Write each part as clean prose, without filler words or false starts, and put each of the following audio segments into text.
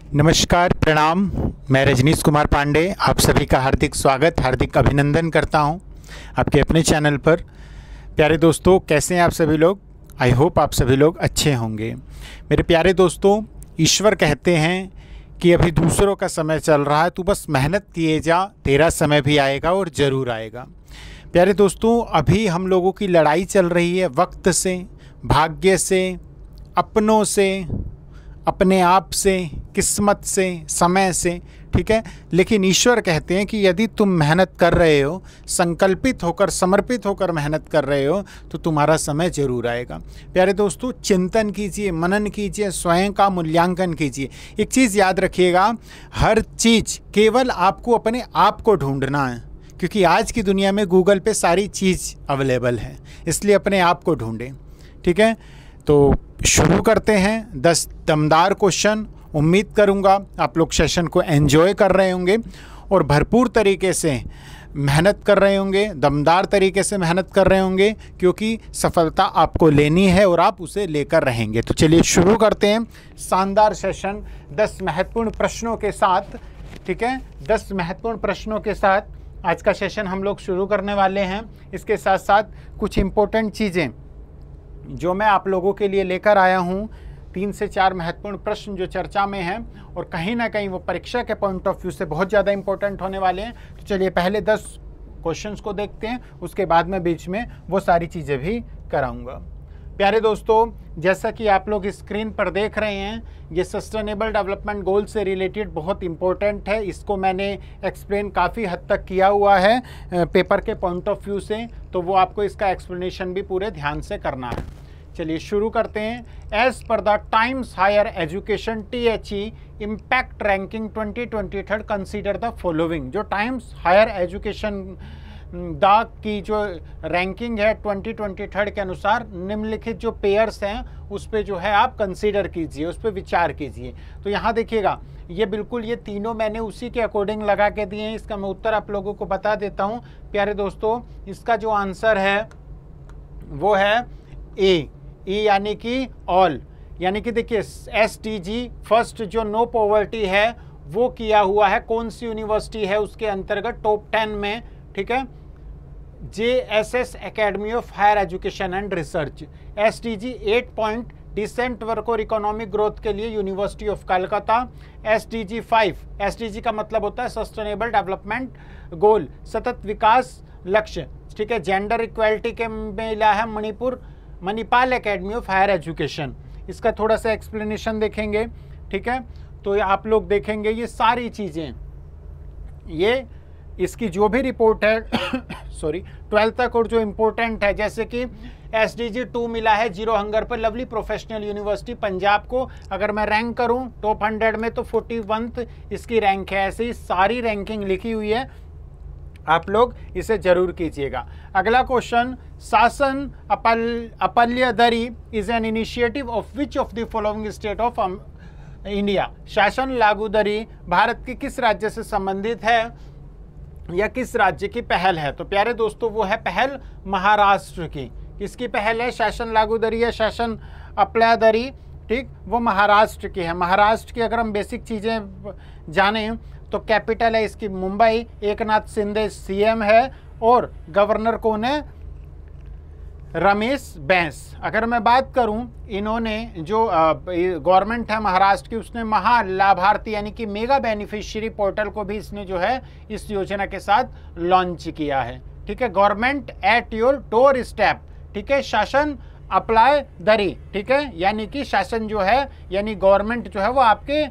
नमस्कार, प्रणाम। मैं रजनीश कुमार पांडे आप सभी का हार्दिक स्वागत, हार्दिक अभिनंदन करता हूं आपके अपने चैनल पर। प्यारे दोस्तों, कैसे हैं आप सभी लोग? आई होप आप सभी लोग अच्छे होंगे। मेरे प्यारे दोस्तों, ईश्वर कहते हैं कि अभी दूसरों का समय चल रहा है, तू बस मेहनत किए जा, तेरा समय भी आएगा और ज़रूर आएगा। प्यारे दोस्तों, अभी हम लोगों की लड़ाई चल रही है वक्त से, भाग्य से, अपनों से, अपने आप से, किस्मत से, समय से, ठीक है। लेकिन ईश्वर कहते हैं कि यदि तुम मेहनत कर रहे हो, संकल्पित होकर, समर्पित होकर मेहनत कर रहे हो, तो तुम्हारा समय जरूर आएगा। प्यारे दोस्तों, चिंतन कीजिए, मनन कीजिए, स्वयं का मूल्यांकन कीजिए। एक चीज़ याद रखिएगा, हर चीज़ केवल आपको अपने आप को ढूंढना है, क्योंकि आज की दुनिया में गूगल पे सारी चीज़ अवेलेबल है, इसलिए अपने आप को ढूंढें, ठीक है। तो शुरू करते हैं 10 दमदार क्वेश्चन। उम्मीद करूंगा आप लोग सेशन को एंजॉय कर रहे होंगे और भरपूर तरीके से मेहनत कर रहे होंगे, दमदार तरीके से मेहनत कर रहे होंगे, क्योंकि सफलता आपको लेनी है और आप उसे लेकर रहेंगे। तो चलिए शुरू करते हैं शानदार सेशन 10 महत्वपूर्ण प्रश्नों के साथ, ठीक है। 10 महत्वपूर्ण प्रश्नों के साथ आज का सेशन हम लोग शुरू करने वाले हैं। इसके साथ साथ कुछ इम्पोर्टेंट चीज़ें जो मैं आप लोगों के लिए लेकर आया हूँ, 3 से 4 महत्वपूर्ण प्रश्न जो चर्चा में हैं और कहीं ना कहीं वो परीक्षा के पॉइंट ऑफ व्यू से बहुत ज़्यादा इंपॉर्टेंट होने वाले हैं। तो चलिए पहले 10 क्वेश्चंस को देखते हैं, उसके बाद में बीच में वो सारी चीज़ें भी कराऊंगा। प्यारे दोस्तों, जैसा कि आप लोग स्क्रीन पर देख रहे हैं, ये सस्टेनेबल डेवलपमेंट गोल से रिलेटेड बहुत इंपॉर्टेंट है। इसको मैंने एक्सप्लेन काफ़ी हद तक किया हुआ है पेपर के पॉइंट ऑफ व्यू से, तो वो आपको इसका एक्सप्लेनेशन भी पूरे ध्यान से करना है। चलिए शुरू करते हैं। एज पर the Times Higher Education THE impact ranking 2023 consider the following. जो टाइम्स हायर एजुकेशन द की जो रैंकिंग है 2023 के अनुसार, निम्नलिखित जो पेयर्स हैं उस पर जो है आप कंसीडर कीजिए, उस पर विचार कीजिए। तो यहाँ देखिएगा, ये बिल्कुल ये तीनों मैंने उसी के अकॉर्डिंग लगा के दिए हैं। इसका मैं उत्तर आप लोगों को बता देता हूँ। प्यारे दोस्तों, इसका जो आंसर है वो है ए यानी कि ऑल, यानी कि देखिए SDG फर्स्ट जो नो पॉवर्टी है वो किया हुआ है, कौन सी यूनिवर्सिटी है उसके अंतर्गत टॉप 10 में, ठीक है। JSS academy of higher education and research. SDG 8 point decent work और इकोनॉमिक ग्रोथ के लिए university of Calcutta. SDG 5, SDG का मतलब होता है सस्टेनेबल डेवलपमेंट गोल, सतत विकास लक्ष्य, ठीक है। जेंडर इक्वालिटी के मिला है Manipal academy of higher education. इसका थोड़ा सा एक्सप्लेनेशन देखेंगे, ठीक है। तो आप लोग देखेंगे ये सारी चीज़ें, ये इसकी जो भी रिपोर्ट है सॉरी 12th तक और जो इम्पोर्टेंट है, जैसे कि SDG 2 मिला है जीरो हंगर पर लवली प्रोफेशनल यूनिवर्सिटी पंजाब को। अगर मैं रैंक करूं टॉप 100 में तो 41th इसकी रैंक है। ऐसे ही सारी रैंकिंग लिखी हुई है, आप लोग इसे जरूर कीजिएगा। अगला question, Shasan Aplya Dari is an initiative of which of the following state of India. शासन लागूदरी भारत के किस राज्य से संबंधित है या किस राज्य की पहल है? तो प्यारे दोस्तों, वो है पहल महाराष्ट्र की। किसकी पहल है? शासन लागूदरी या शासन अपल्यदरी, ठीक, वो महाराष्ट्र की है। महाराष्ट्र की अगर हम बेसिक चीज़ें जानें तो कैपिटल है इसकी मुंबई, एकनाथ शिंदे CM है और गवर्नर कौन है? रमेश बैस। अगर मैं बात करूं, इन्होंने जो गवर्नमेंट है महाराष्ट्र की, उसने महा लाभार्थी यानी कि मेगा बेनिफिशियरी पोर्टल को भी इसने जो है इस योजना के साथ लॉन्च किया है, ठीक है। Government at your door step, ठीक है। शासन अप्लाई दरी, ठीक है, यानी कि शासन जो है यानी गवर्नमेंट जो है वो आपके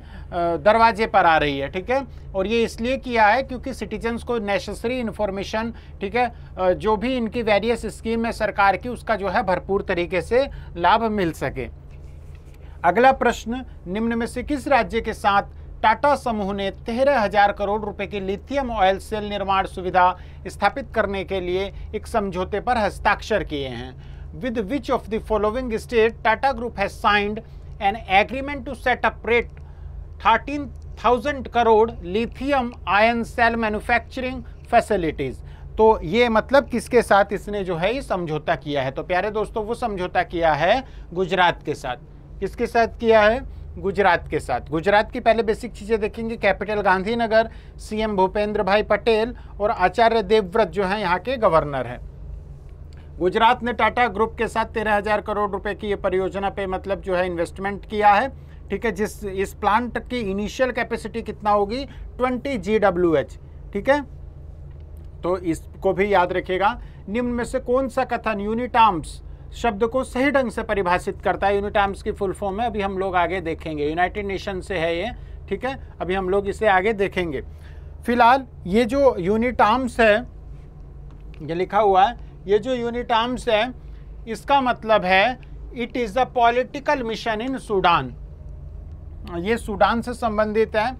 दरवाजे पर आ रही है, ठीक है। और ये इसलिए किया है क्योंकि सिटीजन्स को नेसेसरी इन्फॉर्मेशन, ठीक है, जो भी इनकी वेरियस स्कीम है सरकार की, उसका जो है भरपूर तरीके से लाभ मिल सके। अगला प्रश्न, निम्न में से किस राज्य के साथ टाटा समूह ने 13,000 करोड़ रुपए की लिथियम ऑयल सेल निर्माण सुविधा स्थापित करने के लिए एक समझौते पर हस्ताक्षर किए हैं? With which of the following state Tata Group has signed an agreement to set up rate 13,000 crore lithium ion cell manufacturing facilities? तो ये मतलब किसके साथ इसने जो है ये समझौता किया है? तो प्यारे दोस्तों, वो समझौता किया है गुजरात के साथ। किसके साथ किया है? गुजरात के साथ। गुजरात की पहले बेसिक चीज़ें देखेंगे, कैपिटल गांधीनगर, सीएम भूपेंद्र भाई पटेल और आचार्य देवव्रत जो हैं यहाँ के गवर्नर हैं। गुजरात ने टाटा ग्रुप के साथ 13,000 करोड़ रुपए की ये परियोजना पे मतलब जो है इन्वेस्टमेंट किया है, ठीक है। जिस इस प्लांट की इनिशियल कैपेसिटी कितना होगी, 20 GWH, ठीक है। तो इसको भी याद रखिएगा। निम्न में से कौन सा कथन यूनिटार्म्स शब्द को सही ढंग से परिभाषित करता है? यूनिटार्म्स की फुल फॉर्म है, अभी हम लोग आगे देखेंगे। यूनाइटेड नेशन से है ये, ठीक है, अभी हम लोग इसे आगे देखेंगे। फिलहाल ये जो यूनिटार्म्स है, ये लिखा हुआ है, ये जो यूनिटार्म्स है इसका मतलब है it is the political mission in Sudan. ये सूडान से संबंधित है।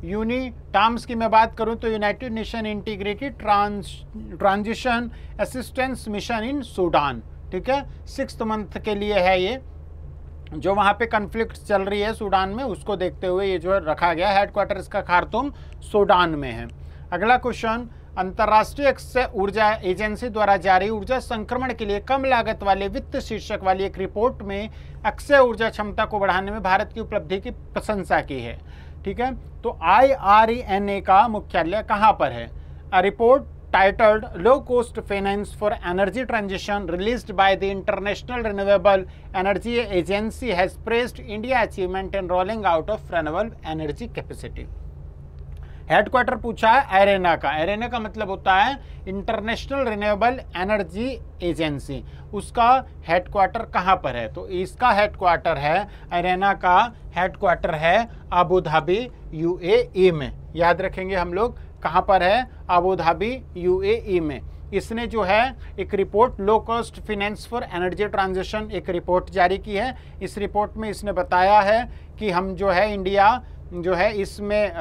यूनिटार्म्स की मैं बात करूं तो United Nation Integrated Transition Assistance Mission in Sudan, ठीक है। 6th मंथ के लिए है ये, जो वहाँ पे कन्फ्लिक्ट चल रही है सूडान में, उसको देखते हुए ये जो है रखा गया। हेडक्वार्टर इसका खार्तूम सूडान में है। अगला क्वेश्चन, अंतर्राष्ट्रीय अक्षय ऊर्जा एजेंसी द्वारा जारी ऊर्जा संक्रमण के लिए कम लागत वाले वित्त शीर्षक वाली एक रिपोर्ट में अक्षय ऊर्जा क्षमता को बढ़ाने में भारत की उपलब्धि की प्रशंसा की है, ठीक है। तो IRENA का मुख्यालय कहाँ पर है? A report titled Low Cost Finance for Energy Transition released by the International Renewable Energy Agency has praised India's achievement in rolling out of renewable energy capacity. Headquarter पूछा है एरेना का। एरेना का मतलब होता है इंटरनेशनल रिन्यूएबल एनर्जी एजेंसी। उसका headquarter कहाँ पर है? तो इसका हेडक्वार्टर है, एरेना का हेडक्वार्टर है अबू धाबी UAE में। याद रखेंगे हम लोग, कहाँ पर है? अबू धाबी UAE में। इसने जो है एक report low cost finance for energy transition एक रिपोर्ट जारी की है। इस रिपोर्ट में इसने बताया है कि हम जो है इंडिया जो है इसमें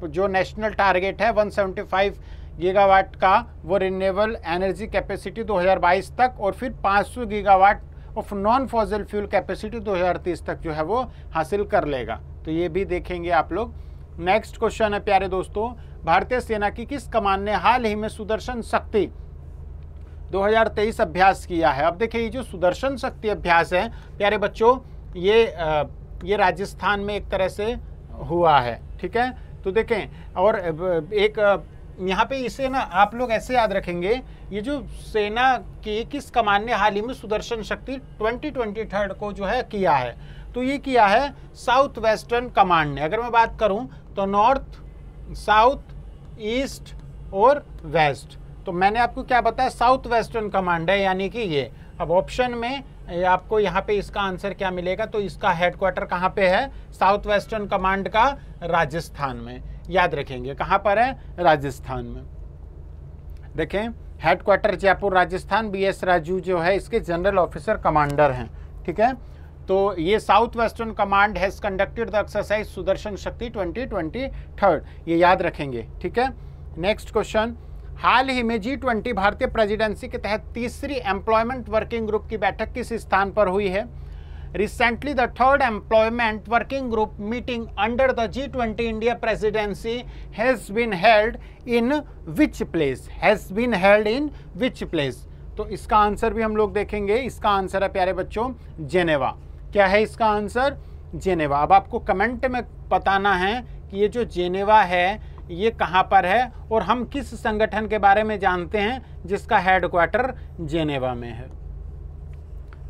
जो नेशनल टारगेट है 175 गीगावाट का, वो रिन्यूएबल एनर्जी कैपेसिटी 2022 तक, और फिर 500 gigawatt of non fossil fuel capacity 2030 तक जो है वो हासिल कर लेगा। तो ये भी देखेंगे आप लोग। नेक्स्ट क्वेश्चन है प्यारे दोस्तों, भारतीय सेना की किस कमान ने हाल ही में सुदर्शन शक्ति 2023 अभ्यास किया है? अब देखिए, ये जो सुदर्शन शक्ति अभ्यास है प्यारे बच्चों, ये राजस्थान में एक तरह से हुआ है, ठीक है। तो देखें, और एक यहाँ पे इसे ना आप लोग ऐसे याद रखेंगे, ये जो सेना की किस कमान ने हाल ही में सुदर्शन शक्ति 2023 को जो है किया है, तो ये किया है साउथ वेस्टर्न कमांड ने। अगर मैं बात करूं तो नॉर्थ, साउथ, ईस्ट और वेस्ट। तो मैंने आपको क्या बताया, साउथ वेस्टर्न कमांड है, यानी कि ये। अब ऑप्शन में आपको यहाँ पे इसका आंसर क्या मिलेगा? तो इसका हेडक्वार्टर कहाँ पे है? साउथ वेस्टर्न कमांड का राजस्थान में। याद रखेंगे कहाँ पर है? राजस्थान में। देखें, हेडक्वार्टर जयपुर राजस्थान। BS राजू जो है इसके जनरल ऑफिसर कमांडर हैं, ठीक है। तो ये south western command has conducted the exercise Sudarshan शक्ति 2023, ये याद रखेंगे, ठीक है। नेक्स्ट क्वेश्चन, हाल ही में G20 भारतीय प्रेसिडेंसी के तहत तीसरी एम्प्लॉयमेंट वर्किंग ग्रुप की बैठक किस स्थान पर हुई है? Recently the third employment working group meeting under the G20 India presidency has been held in which place? Has been held in which place? तो इसका आंसर भी हम लोग देखेंगे। इसका आंसर है प्यारे बच्चों जेनेवा। क्या है इसका आंसर? जेनेवा। अब आपको कमेंट में बताना है कि ये जो जेनेवा है ये कहाँ पर है और हम किस संगठन के बारे में जानते हैं जिसका हेडक्वार्टर जेनेवा में है,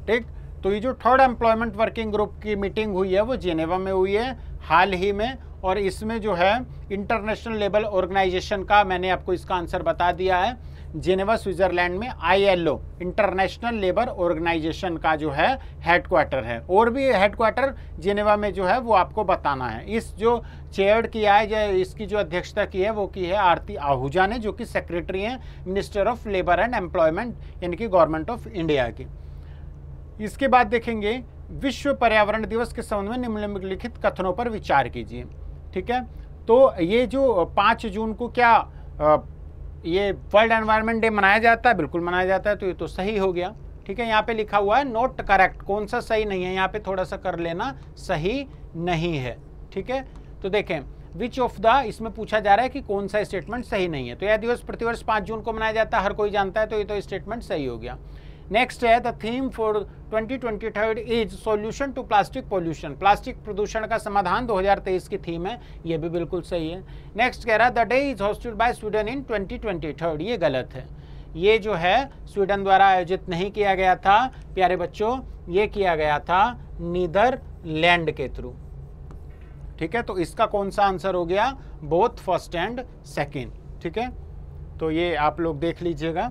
ठीक। तो ये जो थर्ड एम्प्लॉयमेंट वर्किंग ग्रुप की मीटिंग हुई है वो जेनेवा में हुई है हाल ही में, और इसमें जो है इंटरनेशनल लेबर ऑर्गेनाइजेशन का, मैंने आपको इसका आंसर बता दिया है, जेनेवा स्विट्जरलैंड में ILO इंटरनेशनल लेबर ऑर्गेनाइजेशन का जो है हेडक्वार्टर है। और भी हेडक्वार्टर जेनेवा में जो है वो आपको बताना है। इस जो चेयर किया है, या इसकी जो अध्यक्षता की है वो की है आरती आहूजा ने, जो कि सेक्रेटरी हैं minister of labour and employment, यानी कि गवर्नमेंट ऑफ इंडिया की। इसके बाद देखेंगे, विश्व पर्यावरण दिवस के संबंध में निम्नलिखित कथनों पर विचार कीजिए, ठीक है। तो ये जो 5 जून को क्या ये वर्ल्ड एनवायरनमेंट डे मनाया जाता है? बिल्कुल मनाया जाता है। तो ये तो सही हो गया, ठीक है। यहाँ पे लिखा हुआ है नोट करेक्ट, कौन सा सही नहीं है, यहाँ पे थोड़ा सा कर लेना, सही नहीं है, ठीक है। तो देखें, विच ऑफ द, इसमें पूछा जा रहा है कि कौन सा स्टेटमेंट सही नहीं है। तो यह दिवस प्रतिवर्ष 5 जून को मनाया जाता है, हर कोई जानता है, तो ये तो स्टेटमेंट सही हो गया। नेक्स्ट है the theme for 2023 is solution to plastic pollution, plastic प्रदूषण का समाधान 2023 की थीम है, ये भी बिल्कुल सही है। नेक्स्ट कह रहा है the day is hosted by Sweden in 2023, ये गलत है, ये जो है स्वीडन द्वारा आयोजित नहीं किया गया था प्यारे बच्चों, ये किया गया था नीदरलैंड के थ्रू। ठीक है, तो इसका कौन सा आंसर हो गया, बोथ फर्स्ट एंड सेकेंड। ठीक है, तो ये आप लोग देख लीजिएगा।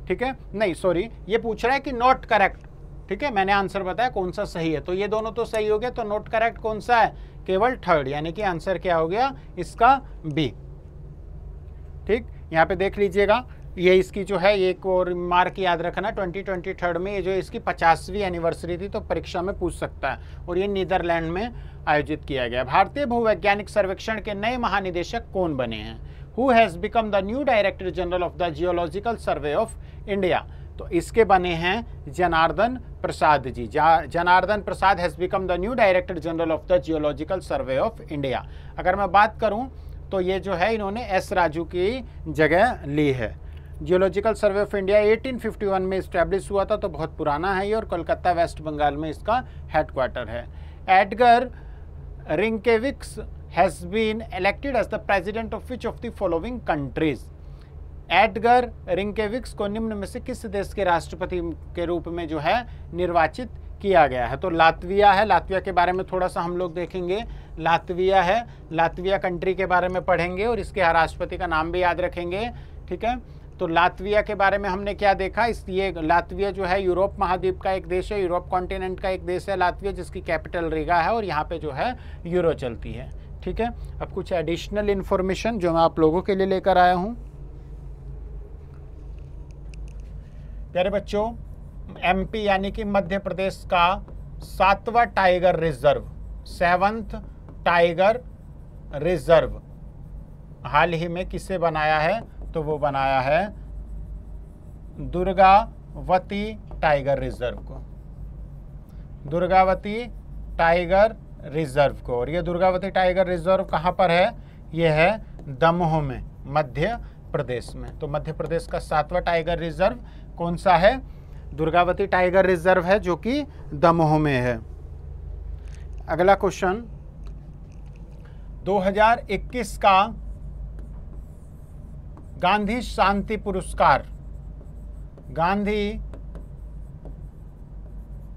ठीक है, नहीं सॉरी, ये पूछ रहा है कि नॉट करेक्ट। ठीक है, मैंने आंसर बताया कौन सा सही है, तो ये दोनों तो सही हो गया, तो नॉट करेक्ट कौन सा है, केवल थर्ड, यानी कि आंसर क्या हो गया इसका बी। ठीक, यहाँ पे देख लीजिएगा, ये इसकी जो है एक और मार्क याद रखना, 2023 में ये जो इसकी 50वीं एनिवर्सरी थी, तो परीक्षा में पूछ सकता है, और ये नीदरलैंड में आयोजित किया गया। भारतीय भूवैज्ञानिक सर्वेक्षण के नए महानिदेशक कौन बने हैं, who has become the new Director General of the Geological Survey of India, तो इसके बने हैं Janardan Prasad ji. Janardan Prasad has become the new Director General of the Geological Survey of India. अगर मैं बात करूं तो ये जो है इन्होंने एस राजू की जगह ली है। जियोलॉजिकल सर्वे ऑफ इंडिया 1851 में इस्टेब्लिश हुआ था, तो बहुत पुराना है ये, और कोलकाता वेस्ट बंगाल में इसका हेडक्वार्टर है। Edgar Rinkevics has been elected as the president of which of the following countries, Edgar Rinkevics को निम्न में से किस देश के राष्ट्रपति के रूप में जो है निर्वाचित किया गया है, तो लातविया है। लातविया के बारे में थोड़ा सा हम लोग देखेंगे, लातविया है, लातविया कंट्री के बारे में पढ़ेंगे और इसके राष्ट्रपति का नाम भी याद रखेंगे। ठीक है, तो लातविया के बारे में हमने क्या देखा, ये लातविया जो है यूरोप महाद्वीप का एक देश है, यूरोप कॉन्टिनेंट का एक देश है लातविया, जिसकी कैपिटल रीगा है, और यहाँ पे जो है यूरो चलती है। ठीक है, अब कुछ एडिशनल इन्फॉर्मेशन जो मैं आप लोगों के लिए लेकर आया हूँ। प्यारे बच्चों, एमपी यानी कि मध्य प्रदेश का 7वां tiger reserve, 7th tiger reserve हाल ही में किसे बनाया है, तो वो बनाया है दुर्गावती टाइगर रिजर्व को, दुर्गावती टाइगर रिजर्व को। और ये दुर्गावती टाइगर रिजर्व कहाँ पर है, ये है दमोह में, मध्य प्रदेश में। तो मध्य प्रदेश का 7वां टाइगर रिजर्व कौन सा है, दुर्गावती टाइगर रिजर्व है, जो कि दमोह में है। अगला क्वेश्चन, 2021 का गांधी शांति पुरस्कार, गांधी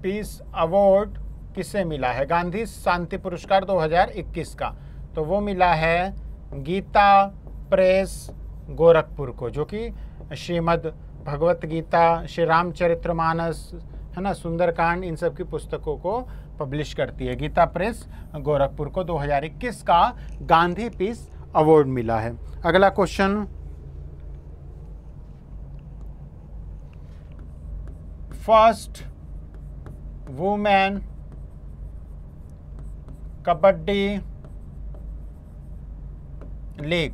पीस अवार्ड किसे मिला है, गांधी शांति पुरस्कार 2021 का, तो वो मिला है गीता प्रेस गोरखपुर को, जो कि श्रीमद् भगवत गीता, श्री रामचरितमानस है ना, सुंदरकांड, इन सब की पुस्तकों को पब्लिश करती है। गीता प्रेस गोरखपुर को 2021 का गांधी पीस अवार्ड मिला है। अगला question, first women kabaddi league,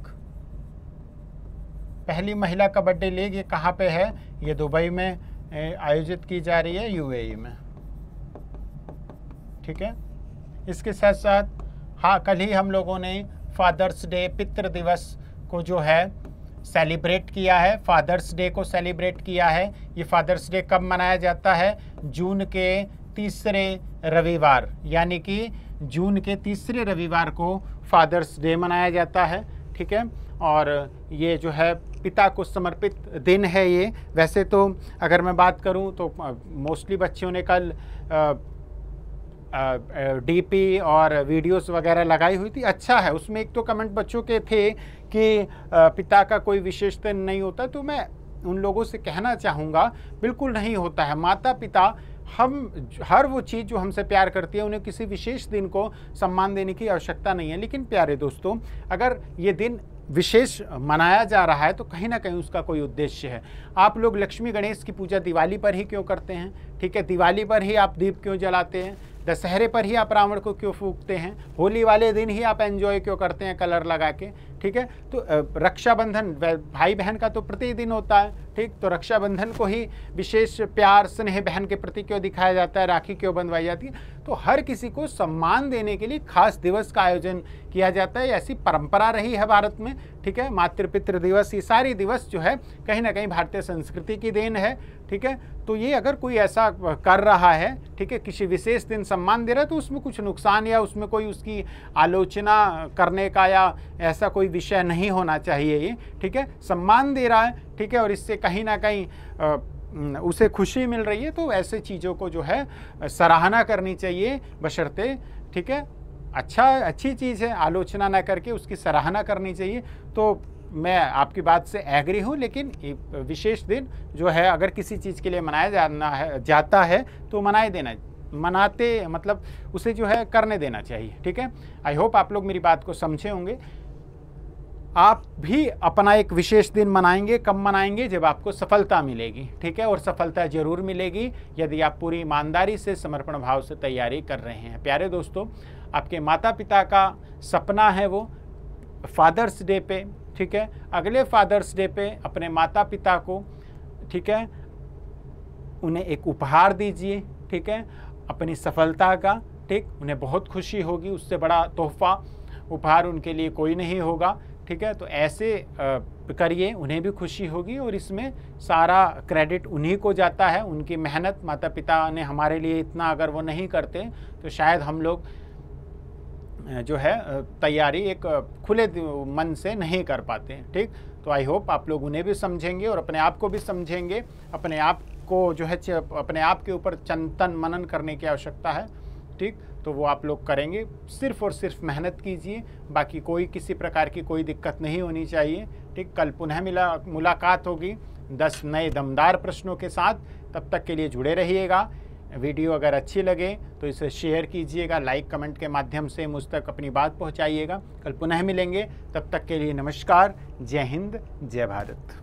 पहली महिला कबड्डी लीग ये कहाँ पे है, ये दुबई में आयोजित की जा रही है, यूएई में। ठीक है, इसके साथ साथ हाँ, कल ही हम लोगों ने फादर्स डे, पितृ दिवस को जो है सेलिब्रेट किया है, फादर्स डे को सेलिब्रेट किया है। ये फादर्स डे कब मनाया जाता है, जून के तीसरे रविवार, यानी कि जून के तीसरे रविवार को फादर्स डे मनाया जाता है। ठीक है, और ये जो है पिता को समर्पित दिन है ये। वैसे तो अगर मैं बात करूं तो मोस्टली बच्चों ने कल डीपी और वीडियोस वगैरह लगाई हुई थी, अच्छा है। उसमें एक तो कमेंट बच्चों के थे कि पिता का कोई विशेष दिन नहीं होता, तो मैं उन लोगों से कहना चाहूँगा बिल्कुल नहीं होता है। माता पिता हम हर वो चीज़ जो हमसे प्यार करती है, उन्हें किसी विशेष दिन को सम्मान देने की आवश्यकता नहीं है। लेकिन प्यारे दोस्तों, अगर ये दिन विशेष मनाया जा रहा है तो कहीं ना कहीं उसका कोई उद्देश्य है। आप लोग लक्ष्मी गणेश की पूजा दिवाली पर ही क्यों करते हैं? ठीक है, दिवाली पर ही आप दीप क्यों जलाते हैं? दशहरे पर ही आप रावण को क्यों फूंकते हैं? होली वाले दिन ही आप एंजॉय क्यों करते हैं कलर लगा के? ठीक है। तो रक्षाबंधन भाई बहन का तो प्रतिदिन होता है, ठीक। तो रक्षाबंधन को ही विशेष प्यार स्नेह बहन के प्रति क्यों दिखाया जाता है, राखी क्यों बंधवाई जाती है? तो हर किसी को सम्मान देने के लिए खास दिवस का आयोजन किया जाता है, ऐसी परंपरा रही है भारत में, ठीक है। मातृ-पितृ दिवस, ये सारी दिवस जो है कहीं ना कहीं भारतीय संस्कृति की देन है, ठीक है। तो ये अगर कोई ऐसा कर रहा है, ठीक है, किसी विशेष दिन सम्मान दे रहा है, तो उसमें कुछ नुकसान या उसमें कोई उसकी आलोचना करने का या ऐसा कोई विषय नहीं होना चाहिए ये, ठीक है। सम्मान दे रहा है, ठीक है, और इससे कहीं ना कहीं उसे खुशी मिल रही है, तो ऐसे चीज़ों को जो है सराहना करनी चाहिए, बशर्ते, ठीक है, अच्छी चीज़ है, आलोचना ना करके उसकी सराहना करनी चाहिए। तो मैं आपकी बात से एग्री हूँ, लेकिन विशेष दिन जो है अगर किसी चीज़ के लिए मनाया जाता है तो मनाते मतलब उसे जो है करने देना चाहिए, ठीक है। आई होप आप लोग मेरी बात को समझे होंगे। आप भी अपना एक विशेष दिन मनाएंगे, कब मनाएंगे? जब आपको सफलता मिलेगी, ठीक है। और सफलता जरूर मिलेगी यदि आप पूरी ईमानदारी से, समर्पण भाव से तैयारी कर रहे हैं। प्यारे दोस्तों, आपके माता पिता का सपना है वो फादर्स डे पे, ठीक है, अगले फादर्स डे पे अपने माता पिता को, ठीक है, उन्हें एक उपहार दीजिए, ठीक है, अपनी सफलता का, ठीक। उन्हें बहुत खुशी होगी, उससे बड़ा तोहफा उपहार उनके लिए कोई नहीं होगा, ठीक है। तो ऐसे करिए, उन्हें भी खुशी होगी और इसमें सारा क्रेडिट उन्हीं को जाता है, उनकी मेहनत। माता पिता ने हमारे लिए इतना अगर वो नहीं करते तो शायद हम लोग जो है तैयारी एक खुले मन से नहीं कर पाते हैं, ठीक। तो आई होप आप लोग उन्हें भी समझेंगे और अपने आप को भी समझेंगे। अपने आप को जो है अपने आप के ऊपर चिंतन मनन करने की आवश्यकता है, ठीक। तो वो आप लोग करेंगे, सिर्फ और सिर्फ मेहनत कीजिए, बाकी कोई किसी प्रकार की कोई दिक्कत नहीं होनी चाहिए, ठीक। कल पुनः मुलाकात होगी 10 नए दमदार प्रश्नों के साथ। तब तक के लिए जुड़े रहिएगा। वीडियो अगर अच्छी लगे तो इसे शेयर कीजिएगा, लाइक कमेंट के माध्यम से मुझ तक अपनी बात पहुंचाइएगा। कल पुनः मिलेंगे, तब तक के लिए नमस्कार, जय हिंद, जय भारत।